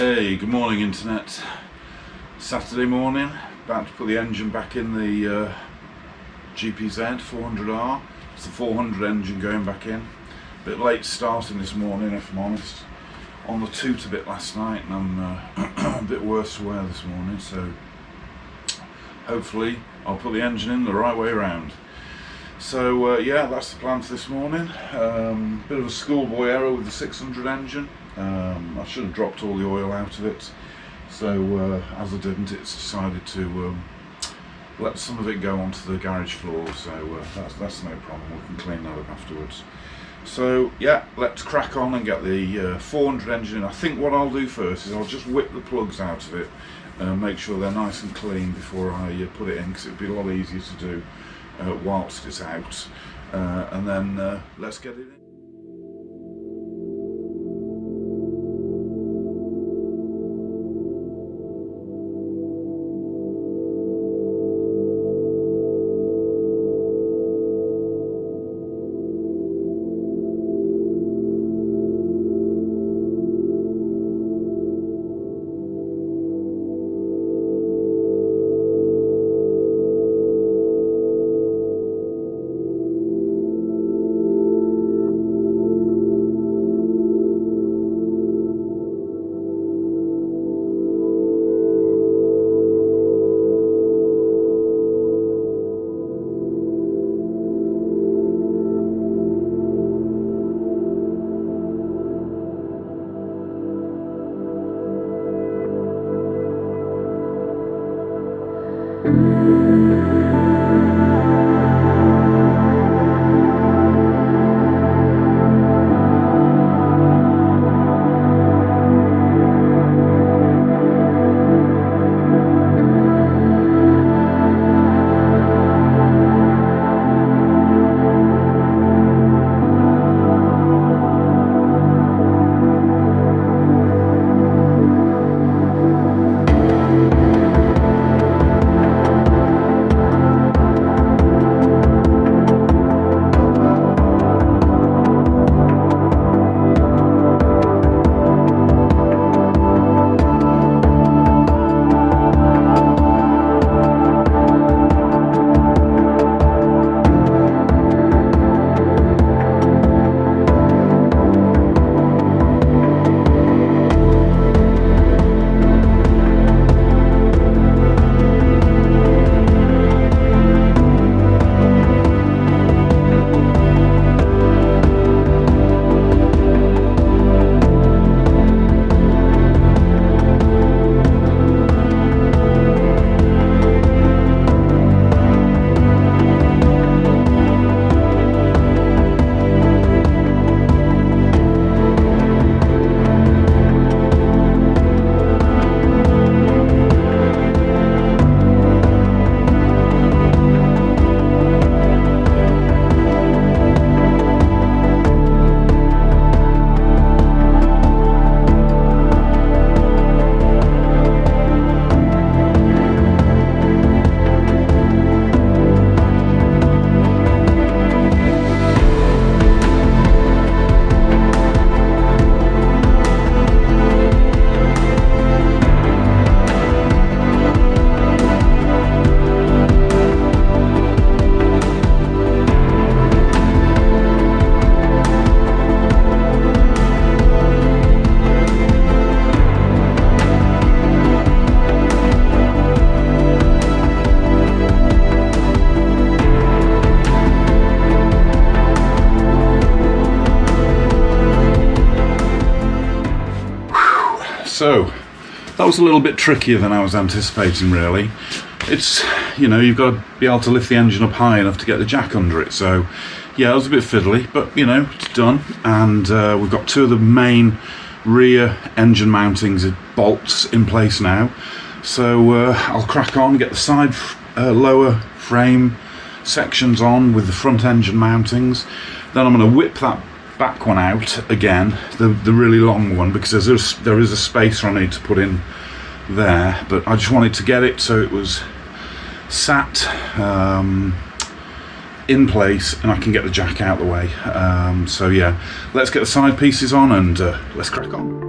Hey, good morning internet. Saturday morning, about to put the engine back in the GPZ 400R. It's the 400 engine going back in. Bit late starting this morning if I'm honest. On the toot a bit last night and I'm a bit worse for wear this morning, so hopefully I'll put the engine in the right way around. So yeah, that's the plan for this morning. Bit of a schoolboy error with the 600 engine. I should have dropped all the oil out of it, so as I didn't, it's decided to let some of it go onto the garage floor, so that's no problem, we can clean that up afterwards. So yeah, let's crack on and get the 400 engine in. I think what I'll do first is I'll just whip the plugs out of it and make sure they're nice and clean before I put it in, because it'd be a lot easier to do whilst it's out, and then let's get it in. So that was a little bit trickier than I was anticipating really. It's, you know, you've got to be able to lift the engine up high enough to get the jack under it, so yeah, it was a bit fiddly, but you know, it's done. And we've got two of the main rear engine mountings bolts in place now, so I'll crack on, get the side lower frame sections on with the front engine mountings. Then I'm going to whip that back one out again, the really long one, because there is a spacer I need to put in there, but I just wanted to get it so it was sat in place and I can get the jack out of the way. So yeah, let's get the side pieces on and let's crack on.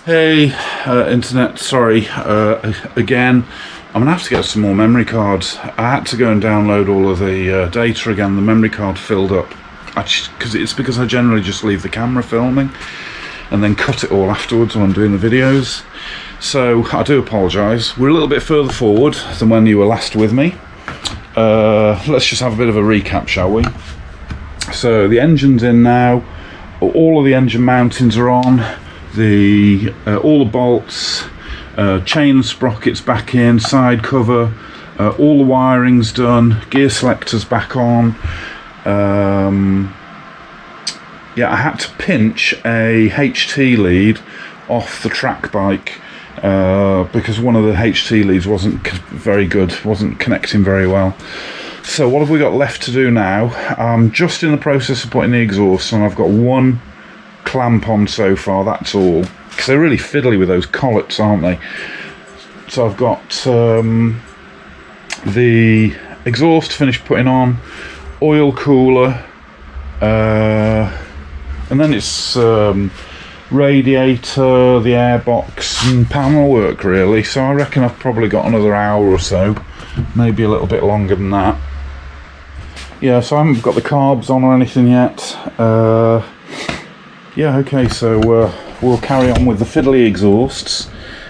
Hey, internet, sorry, again, I'm going to have to get some more memory cards. I had to go and download all of the data again. The memory card filled up, because I generally just leave the camera filming and then cut it all afterwards when I'm doing the videos. So I do apologise. We're a little bit further forward than when you were last with me. Let's just have a bit of a recap, shall we? So the engine's in now, all of the engine mountings are on. All the bolts, chain and sprockets back in, side cover, all the wiring's done, gear selector's back on. Yeah, I had to pinch a HT lead off the track bike because one of the HT leads wasn't very good, wasn't connecting very well. So what have we got left to do now? I'm just in the process of putting the exhaust on. I've got one clamp on so far, that's all, because they're really fiddly with those collets, aren't they? So I've got the exhaust finished putting on, oil cooler, and then it's radiator, the airbox and panel work really. So I reckon I've probably got another hour or so, maybe a little bit longer than that. Yeah, so I haven't got the carbs on or anything yet. Yeah, okay, so we'll carry on with the fiddly exhausts,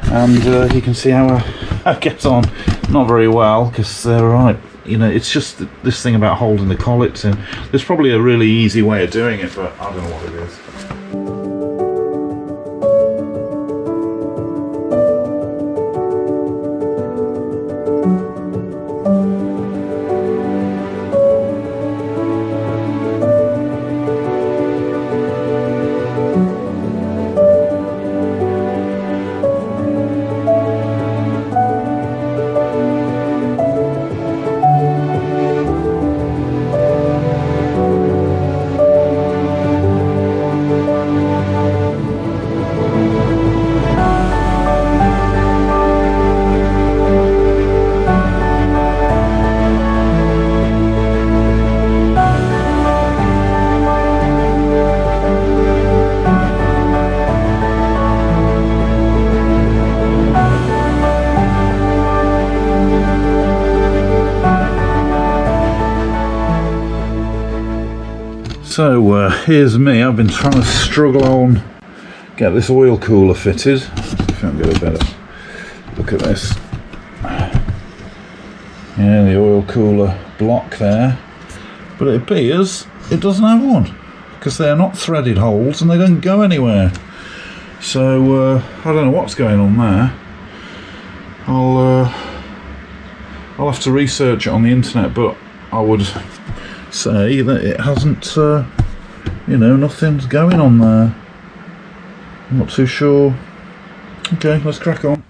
and you can see how I get on. Not very well, because they're right. You know, it's just this thing about holding the collets in. There's probably a really easy way of doing it, but I don't know what it is. So here's me. I've been trying to struggle on, get this oil cooler fitted. If I can get a better look at this. Yeah, the oil cooler block there. But it appears it doesn't have one, because they're not threaded holes and they don't go anywhere. So I don't know what's going on there. I'll have to research it on the internet, but I would say that it hasn't, you know, nothing's going on there. I'm not too sure. Okay, let's crack on.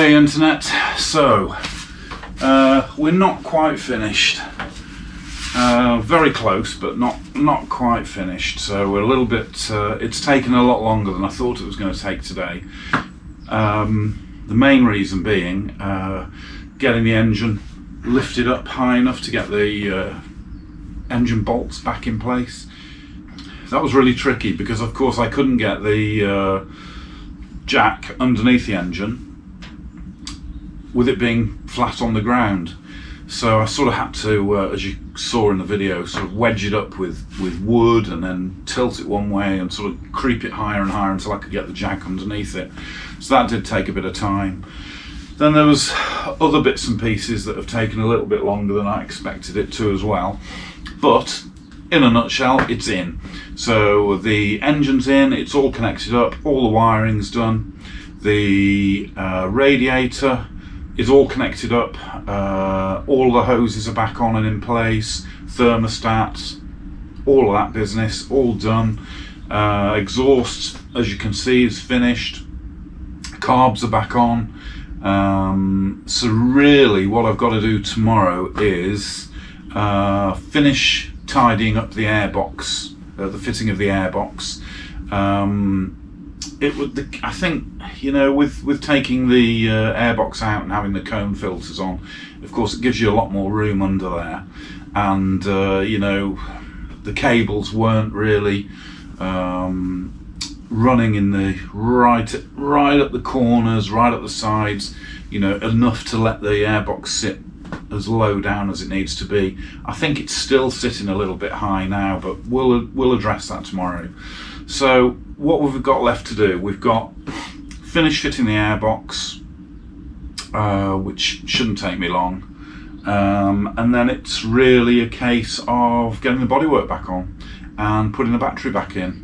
Okay, internet, so we're not quite finished. Very close, but not quite finished. So we're a little bit, it's taken a lot longer than I thought it was going to take today. The main reason being getting the engine lifted up high enough to get the engine bolts back in place. That was really tricky because of course I couldn't get the jack underneath the engine with it being flat on the ground. So I sort of had to, as you saw in the video, sort of wedge it up with wood and then tilt it one way and sort of creep it higher and higher until I could get the jack underneath it. So that did take a bit of time. Then there was other bits and pieces that have taken a little bit longer than I expected it to as well. But in a nutshell, it's in. So the engine's in, it's all connected up, all the wiring's done. The radiator is all connected up, all the hoses are back on and in place, thermostats, all of that business, all done. Exhaust, as you can see, is finished. Carbs are back on. So really what I've got to do tomorrow is finish tidying up the airbox, the fitting of the airbox. I think, you know, with taking the airbox out and having the cone filters on, of course it gives you a lot more room under there, and you know, the cables weren't really running in the right at the corners, right at the sides, you know, enough to let the airbox sit as low down as it needs to be. I think it's still sitting a little bit high now, but we'll address that tomorrow. So what we've got left to do, we've got finish fitting the airbox, which shouldn't take me long, and then it's really a case of getting the bodywork back on and putting the battery back in.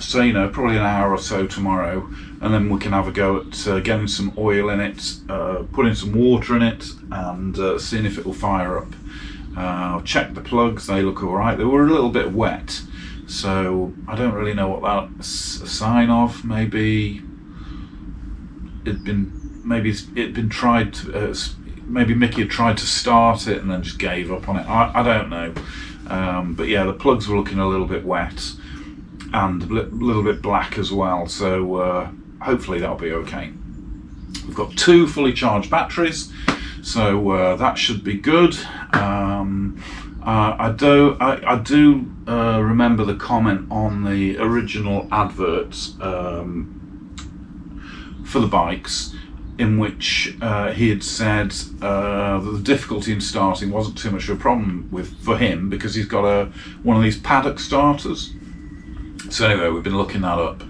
So, you know, probably an hour or so tomorrow, and then we can have a go at getting some oil in it, putting some water in it, and seeing if it will fire up. I've checked the plugs, they look alright. They were a little bit wet, so I don't really know what that's a sign of. Maybe it'd been tried to, maybe Miki had tried to start it and then just gave up on it. I don't know. But yeah, the plugs were looking a little bit wet and a little bit black as well, so hopefully that'll be okay. We've got 2 fully charged batteries, so that should be good. I do remember the comment on the original adverts for the bikes, in which he had said that the difficulty in starting wasn't too much of a problem for him because he's got one of these paddock starters. So anyway, we've been looking that up,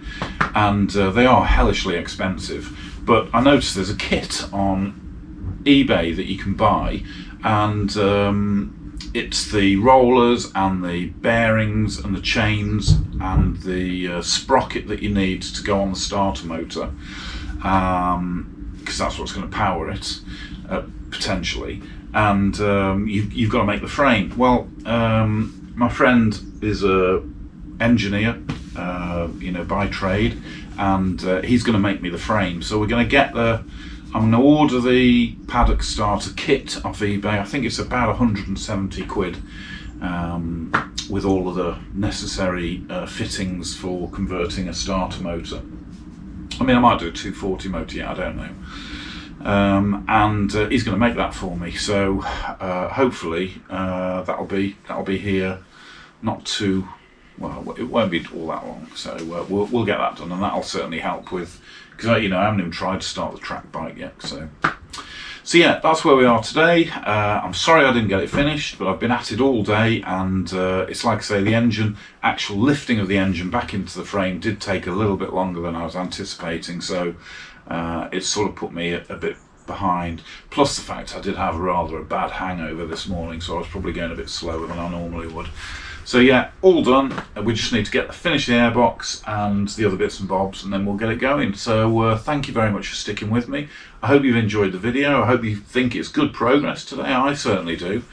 and they are hellishly expensive. But I noticed there's a kit on eBay that you can buy, and it's the rollers and the bearings and the chains and the sprocket that you need to go on the starter motor, because that's what's going to power it, potentially. And you've got to make the frame. Well, my friend is a engineer, you know, by trade, and he's going to make me the frame. So we're going to I'm going to order the paddock starter kit off eBay. I think it's about 170 quid, with all of the necessary fittings for converting a starter motor. I mean, I might do a 240 motor, yeah, I don't know. And he's going to make that for me. So hopefully that'll be here not too. Well, it won't be all that long, so we'll get that done, and that'll certainly help with, because you know, I haven't even tried to start the track bike yet. So yeah, that's where we are today. I'm sorry I didn't get it finished, but I've been at it all day, and it's like I say, the actual lifting of the engine back into the frame did take a little bit longer than I was anticipating, so it sort of put me a bit behind, plus the fact I did have rather a bad hangover this morning, so I was probably going a bit slower than I normally would. So yeah, all done. We just need to finish the airbox and the other bits and bobs, and then we'll get it going. So thank you very much for sticking with me. I hope you've enjoyed the video. I hope you think it's good progress today. I certainly do.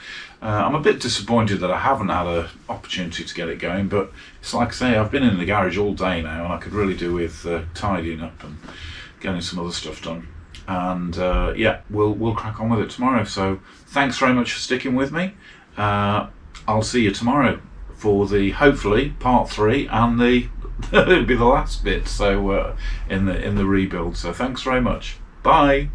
I'm a bit disappointed that I haven't had an opportunity to get it going, but it's like I say, I've been in the garage all day now, and I could really do with tidying up and getting some other stuff done. and yeah, we'll crack on with it tomorrow. So thanks very much for sticking with me. I'll see you tomorrow for the hopefully part 3 and the it'll be the last bit. So in the rebuild. So thanks very much. Bye.